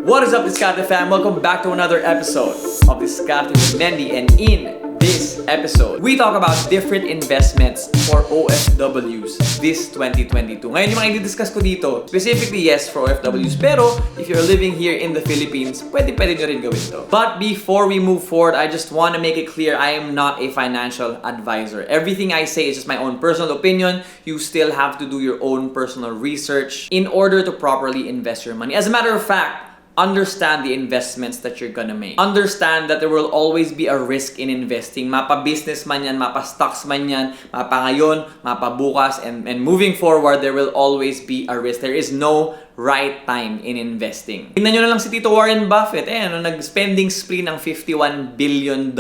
What is up, Discarte fam? Welcome back to another episode of Discarte with Mendy. And in this episode, we talk about different investments for OFWs this 2022. Ngayon yung mga i-discuss ko dito, specifically yes for OFWs, pero if you're living here in the Philippines, pwede nyo rin gawin to. But before we move forward, I just want to make it clear I am not a financial advisor. Everything I say is just my own personal opinion. You still have to do your own personal research in order to properly invest your money. As a matter of fact, understand the investments that you're gonna make. Understand that there will always be a risk in investing. Mapa-business man yan, mapa-stocks man yan, mapa-ngayon, mapa-bukas, and moving forward, there will always be a risk. There is no right time in investing. Tingnan nyo na lang si Tito Warren Buffett. Nag-spending spree ng $51 billion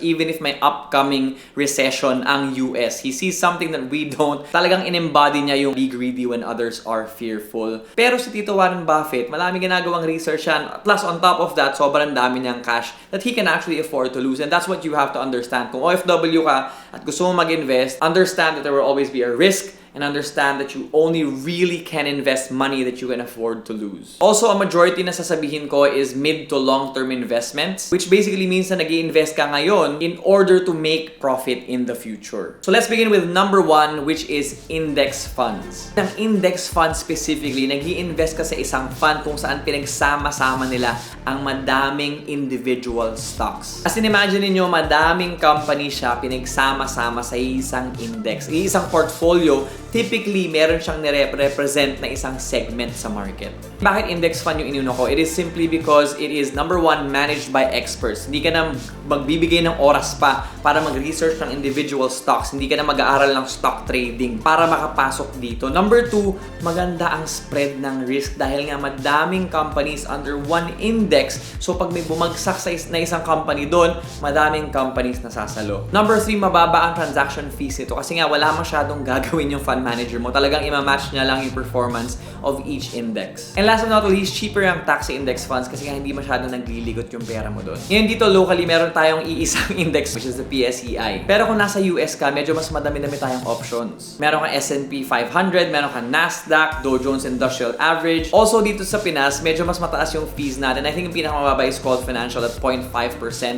even if may upcoming recession ang US. He sees something that we don't. Talagang in-embody niya yung be greedy when others are fearful. Pero si Tito Warren Buffett, marami ginagawang research yan. Plus, on top of that, sobrang dami niyang cash that he can actually afford to lose. And that's what you have to understand. Kung OFW ka at gusto mo mag-invest, understand that there will always be a risk and understand that you only really can invest money that you can afford to lose. Also, a majority na sasabihin ko is mid to long-term investments, which basically means na nag-i-invest ka ngayon in order to make profit in the future. So let's begin with number one, which is index funds. Ang index fund specifically, nag-i-invest ka sa isang fund kung saan pinagsama-sama nila ang madaming individual stocks. As in, imagine niyo madaming company siya pinagsama-sama sa isang index, isang portfolio. Typically, meron siyang nire-represent na isang segment sa market. Bakit index fund yung inuno ko? It is simply because it is, number one, managed by experts. Hindi ka na magbibigay ng oras pa para mag-research ng individual stocks. Hindi ka na mag-aaral ng stock trading para makapasok dito. Number two, maganda ang spread ng risk dahil nga madaming companies under one index. So, pag may bumagsak na isang company doon, madaming companies nasasalo. Number three, mababa ang transaction fees nito kasi nga wala masyadong gagawin yung fund manager mo. Talagang ima-match niya lang yung performance of each index. And last but not least, cheaper ang tax sa index funds kasi nga hindi masyadong nagliligot yung pera mo doon. Ngayon dito, locally, meron tayong iisang index which is the PSEI. Pero kung nasa US ka, medyo mas madami-dami tayong options. Meron kang S&P 500, meron kang Nasdaq, Dow Jones Industrial Average. Also dito sa Pinas, medyo mas mataas yung fees natin. I think yung pinakamababa is called Financial at 0.5%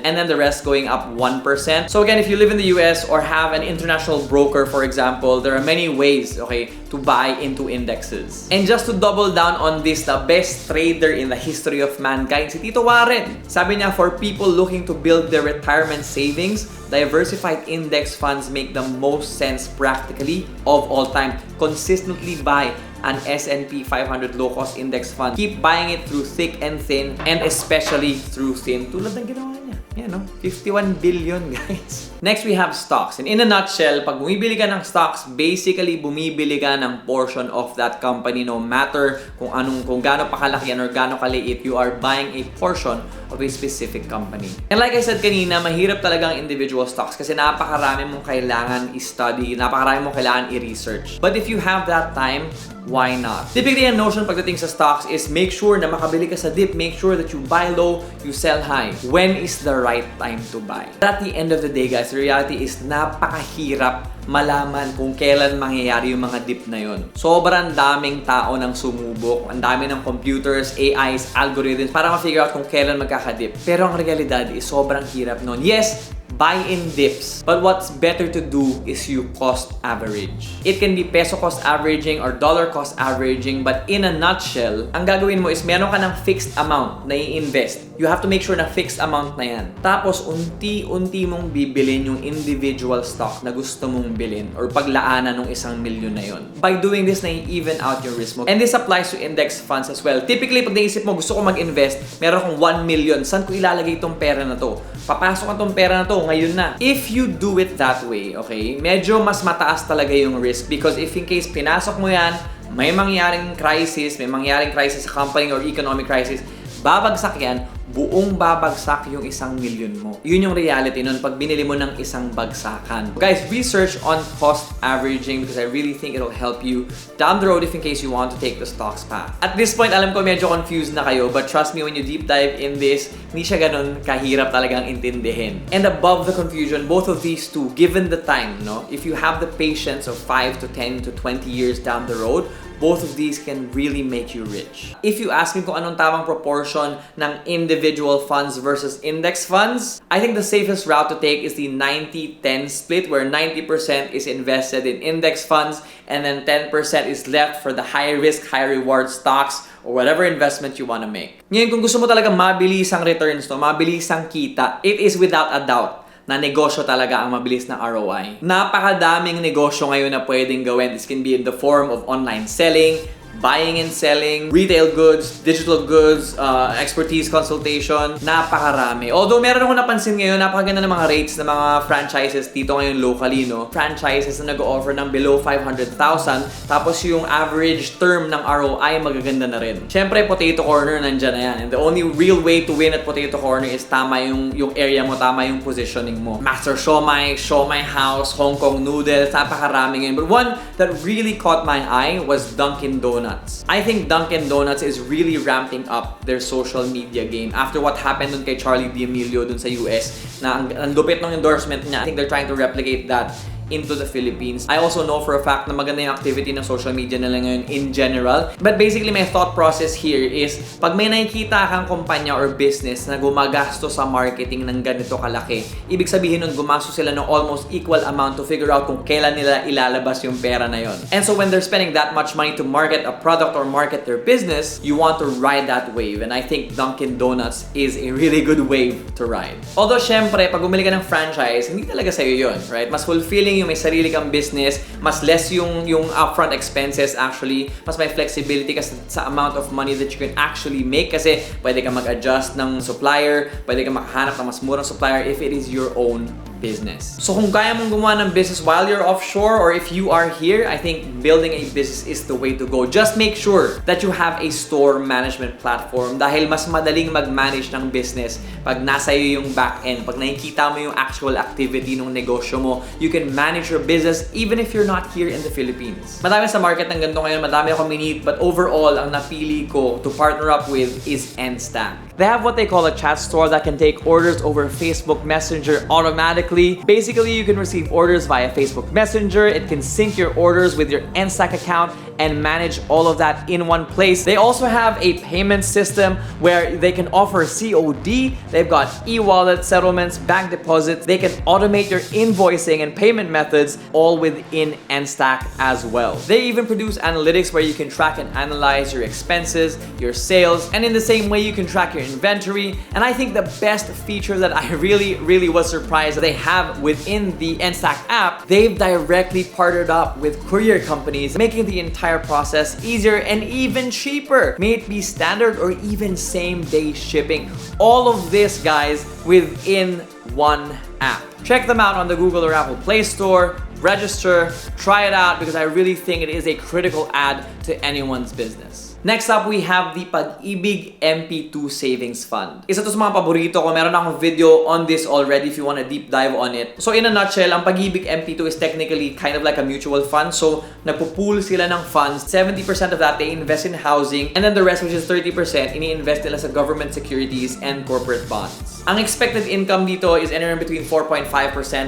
and then the rest going up 1%. So again, if you live in the US or have an international broker, for example, there are many ways, okay, to buy into indexes. And just to double down on this, the best trader in the history of mankind, si Tito Warren. Sabi niya, for people looking to build their retirement savings, diversified index funds make the most sense practically of all time. Consistently buy an S&P 500 low-cost index fund. Keep buying it through thick and thin, and especially through thin. Tulad ng ginawa niya. Yan, no? 51 billion, guys. Next, we have stocks. And in a nutshell, pag bumibili ka ng stocks, basically, bumibili ka ng portion of that company. No matter kung gaano pa kalaki yan or gaano kaliit, you are buying a portion of a specific company. And like I said kanina, mahirap talaga ang individual stocks kasi napakarami mong kailangan i-study, napakarami mong kailangan i-research. But if you have that time, why not? Typically, ang notion pagdating sa stocks is make sure na makabili ka sa dip, make sure that you buy low, you sell high. When is the right time to buy? At the end of the day, guys, the reality is napakahirap malaman kung kailan mangyayari yung mga dip na yon. Sobrang daming tao nang sumubok, ang dami ng computers, AIs, algorithms para ma-figure out kung kailan magkakadip. Pero ang realidad is sobrang hirap nun. Yes, buy in dips. But what's better to do is you cost average. It can be peso cost averaging or dollar cost averaging, but in a nutshell, ang gagawin mo is meron ka ng fixed amount na i-invest. You have to make sure na fixed amount na yan. Tapos, unti-unti mong bibilin yung individual stock na gusto mong bilhin or paglaanan ng 1 milyon na yon. By doing this, na-even out your risk mo. And this applies to index funds as well. Typically, pag naisip mo, gusto ko mag-invest, meron kong 1 million. Saan ko ilalagay itong pera na to? Papasok itong pera na to ngayon na. If you do it that way, okay, medyo mas mataas talaga yung risk because if in case pinasok mo yan, may mangyaring crisis sa company or economic crisis, babagsak yan, buong babagsak yung 1 milyon mo. Yun yung reality nun pag binili mo ng isang bagsakan. Guys, research on cost averaging because I really think it'll help you down the road if in case you want to take the stocks path. At this point, alam ko medyo confused na kayo, but trust me, when you deep dive in this, hindi siya ganun kahirap talagang intindihin. And above the confusion, both of these two, given the time, no, if you have the patience of 5 to 10 to 20 years down the road, both of these can really make you rich. If you ask me kung anong tamang proportion ng individual funds versus index funds, I think the safest route to take is the 90-10 split, where 90% is invested in index funds and then 10% is left for the high risk, high reward stocks or whatever investment you want to make. Ngayon, kung gusto mo talaga mabilis ang returns, mabilis ang kita, it is without a doubt na negosyo talaga ang mabilis na ROI. Napakadaming negosyo ngayon na pwedeng gawin. This can be in the form of online selling, buying and selling, retail goods, digital goods, expertise consultation, napakarami. Although meron ako napansin ngayon, napakaganda ng mga rates ng mga franchises dito ngayon locally, no? Franchises na nag-offer ng below 500,000, tapos yung average term ng ROI magaganda na rin. Siyempre, Potato Corner nandyan na yan. And the only real way to win at Potato Corner is tama yung area mo, tama yung positioning mo. Master Siomai, Siomai House, Hong Kong Noodles, napakarami ngayon. But one that really caught my eye was Dunkin' Donuts. I think Dunkin' Donuts is really ramping up their social media game after what happened dun kay Charlie D'Amelio dun sa US na ang lupit ng endorsement niya. I think they're trying to replicate that into the Philippines. I also know for a fact na maganda yung activity ng social media nila ngayon in general. But basically, my thought process here is pag may nakikita kang kumpanya or business na gumagasto sa marketing ng ganito kalaki, ibig sabihin nun gumasto sila ng almost equal amount to figure out kung kailan nila ilalabas yung pera na yon. And so when they're spending that much money to market a product or market their business, you want to ride that wave. And I think Dunkin' Donuts is a really good wave to ride. Although syempre, pag bumili ka ng franchise, hindi talaga sa'yo yun, right? Mas fulfilling yung may sarili kang business, mas less yung upfront expenses actually, mas may flexibility kasi sa amount of money that you can actually make kasi pwede ka mag-adjust ng supplier, pwede ka makahanap ng mas murang supplier if it is your own business. So kung kaya mong gumawa ng business while you're offshore or if you are here, I think building a business is the way to go. Just make sure that you have a store management platform dahil mas madaling mag-manage ng business pag nasa iyo yung back-end. Pag nakikita mo yung actual activity ng negosyo mo, you can manage your business even if you're not here in the Philippines. Madami sa market ng ganito ngayon, madami akong minute, but overall, ang napili ko to partner up with is Enstack. They have what they call a chat store that can take orders over Facebook Messenger automatically. Basically, you can receive orders via Facebook Messenger. It can sync your orders with your Enstack account and manage all of that in one place. They also have a payment system where they can offer COD. They've got e-wallet settlements, bank deposits. They can automate your invoicing and payment methods all within Enstack as well. They even produce analytics where you can track and analyze your expenses, your sales, and in the same way you can track your inventory. And I think the best feature that I really was surprised that they have within the Enstack app, they've directly partnered up with courier companies, making the entire process easier and even cheaper. May it be standard or even same-day shipping. All of this, guys, within one app. Check them out on the Google or Apple Play Store. Register, try it out because I really think it is a critical add to anyone's business. Next up, we have the Pag-ibig MP2 Savings Fund. Isa to sa mga paborito ko. Meron akong video on this already if you want to deep dive on it. So in a nutshell, ang Pag-ibig MP2 is technically kind of like a mutual fund. So nagpo-pool sila ng funds. 70% of that they invest in housing, and then the rest, which is 30%, ini-invest nila sa government securities and corporate bonds. Ang expected income dito is anywhere between 4.5%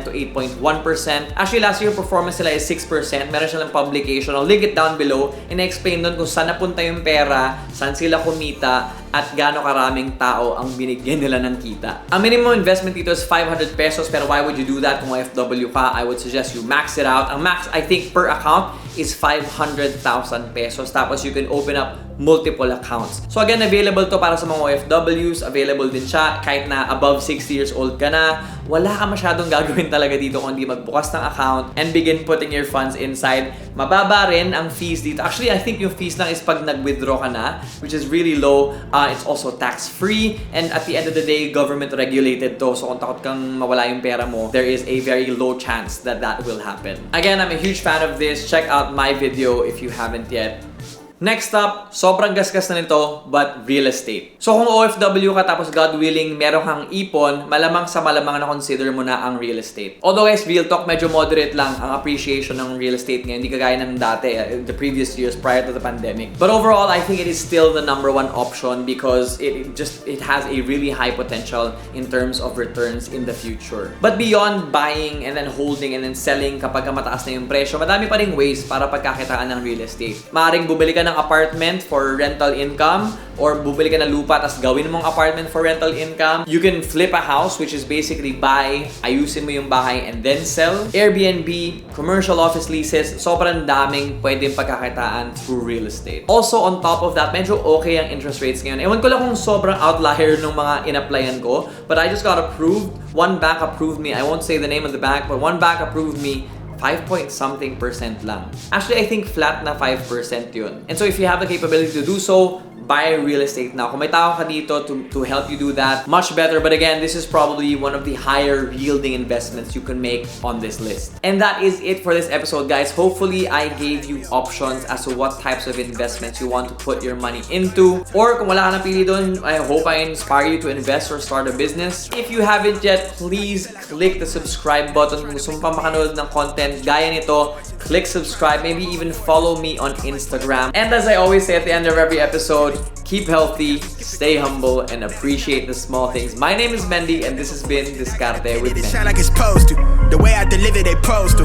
to 8.1%. Actually, last year performance nila is 6%. Meron silang publication. I'll link it down below. Ina-explain doon kung saan napunta yung pera, saan sila kumita, at gaano karaming tao ang binigyan nila ng kita. Ang minimum investment dito is 500 pesos, pero why would you do that kung OFW ka? I would suggest you max it out. Ang max, I think, per account is 500,000 pesos. Tapos you can open up multiple accounts. So again, available to para sa mga OFWs. Available din siya kahit na above 60 years old ka na. Wala ka masyadong gagawin talaga dito kung hindi magbukas ng account and begin putting your funds inside. Mababa rin ang fees dito. Actually, I think yung fees lang is pag nag-withdraw ka na, which is really low. It's also tax-free, and at the end of the day, government-regulated to. So kung takot kang mawala yung pera mo, there is a very low chance that that will happen. Again, I'm a huge fan of this. Check out my video if you haven't yet. Next up, sobrang gasgas na nito, but real estate. So kung OFW ka tapos God willing, meron kang ipon, malamang sa malamang na consider mo na ang real estate. Although guys, real talk, medyo moderate lang ang appreciation ng real estate ngayon. Hindi kagaya ng dati, the previous years prior to the pandemic. But overall, I think it is still the number one option because it has a really high potential in terms of returns in the future. But beyond buying and then holding and then selling kapag mataas na yung presyo, madami pa ring ways para pagkakitaan ng real estate. Maaring bumili ka ng apartment for rental income or bumili ka ng lupa tapos gawin mong apartment for rental income. You can flip a house, which is basically buy, ayusin mo yung bahay and then sell. Airbnb, commercial office leases, sobrang daming pwedeng pagkakitaan through real estate. Also, on top of that, medyo okay ang interest rates ngayon. Ewan ko lang kung sobrang outlier ng mga in-applyan ko, but I just got approved. One bank approved me. I won't say the name of the bank, but one bank approved me 5.something% lang. Actually, I think flat na 5% yun. And so if you have the capability to do so, buy real estate now. Kung may tao ka dito to help you do that, much better. But again, this is probably one of the higher yielding investments you can make on this list. And that is it for this episode, guys. Hopefully, I gave you options as to what types of investments you want to put your money into. Or kung wala ka napili doon, I hope I inspire you to invest or start a business. If you haven't yet, please click the subscribe button. Kung gusto mo pa makanood ng content gaya nito, click subscribe. Maybe even follow me on Instagram. And as I always say at the end of every episode, keep healthy, stay humble, and appreciate the small things. My name is Mendy, and this has been Discarte with Mendy. The way I deliver, they pros to.